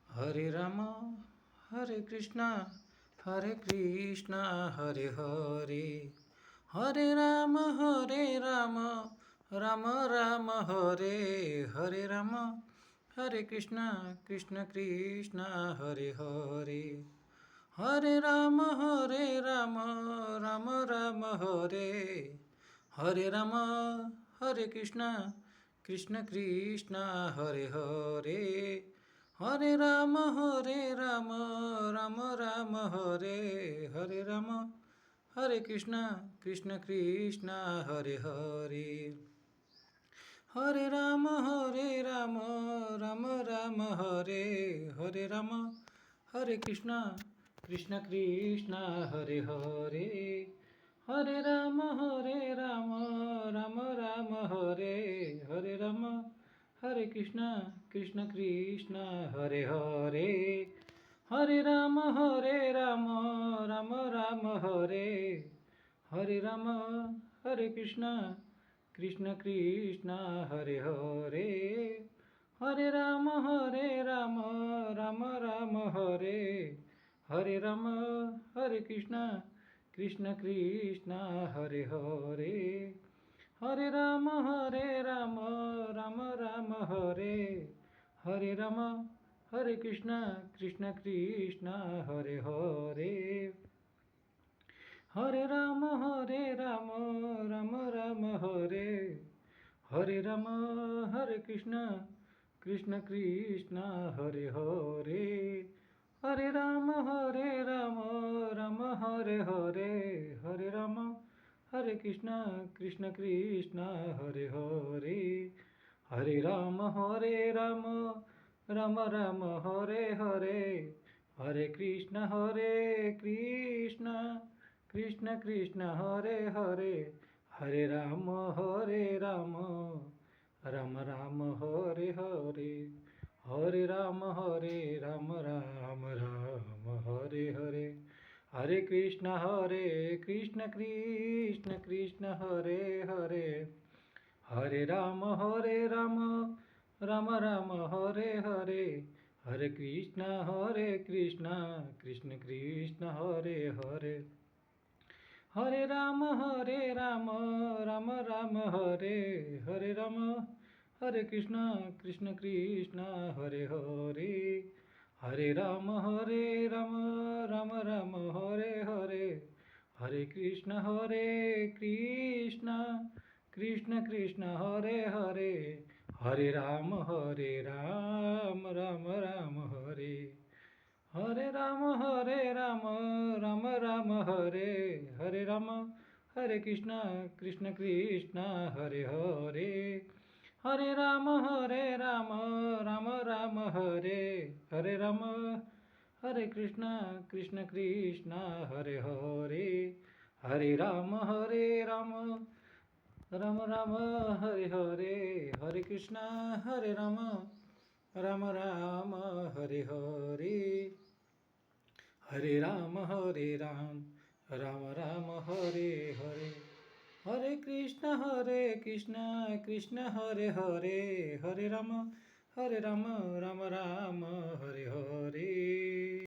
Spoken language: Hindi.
हरे राम हरे कृष्णा हरे कृष्णा हरे हरे हरे राम राम राम हरे हरे राम हरे कृष्णा कृष्ण कृष्णा हरे हरे हरे राम राम राम हरे हरे राम हरे कृष्णा कृष्ण कृष्णा हरे हरे हरे राम राम राम हरे हरे राम हरे कृष्णा कृष्ण कृष्णा हरे हरे हरे राम राम राम हरे हरे राम हरे कृष्णा कृष्ण कृष्णा हरे हरे हरे राम राम राम हरे हरे राम हरे कृष्णा कृष्ण कृष्णा हरे हरे हरे राम राम राम हरे हरे राम हरे कृष्णा कृष्ण कृष्णा हरे हरे हरे राम राम राम हरे हरे राम हरे कृष्णा कृष्ण कृष्णा हरे हरे हरे राम राम राम हरे हरे राम हरे कृष्णा कृष्ण कृष्णा हरे हरे हरे राम राम राम हरे हरे राम हरे कृष्णा कृष्ण कृष्णा हरे हरे हरे राम राम हरे हरे हरे राम हरे कृष्णा कृष्ण कृष्णा हरे हरे हरे राम राम राम हरे हरे हरे कृष्ण कृष्ण कृष्ण हरे हरे हरे राम राम राम हरे हरे हरे राम राम राम हरे हरे हरे कृष्ण कृष्ण कृष्ण हरे हरे हरे राम राम राम हरे हरे हरे कृष्ण कृष्ण कृष्ण हरे हरे हरे राम राम राम हरे हरे राम हरे कृष्ण कृष्ण हरे हरे हरे राम राम राम हरे हरे हरे कृष्ण कृष्ण कृष्ण हरे हरे हरे राम राम राम हरे हरे राम राम राम हरे हरे राम हरे कृष्ण कृष्ण हरे हरे हरे राम राम राम हरे हरे राम हरे कृष्ण कृष्ण हरे हरे हरे राम राम राम हरे हरे हरे कृष्ण हरे राम राम राम हरे हरे हरे राम राम राम हरे हरे हरे कृष्ण कृष्ण हरे हरे हरे राम राम राम हरे हरे।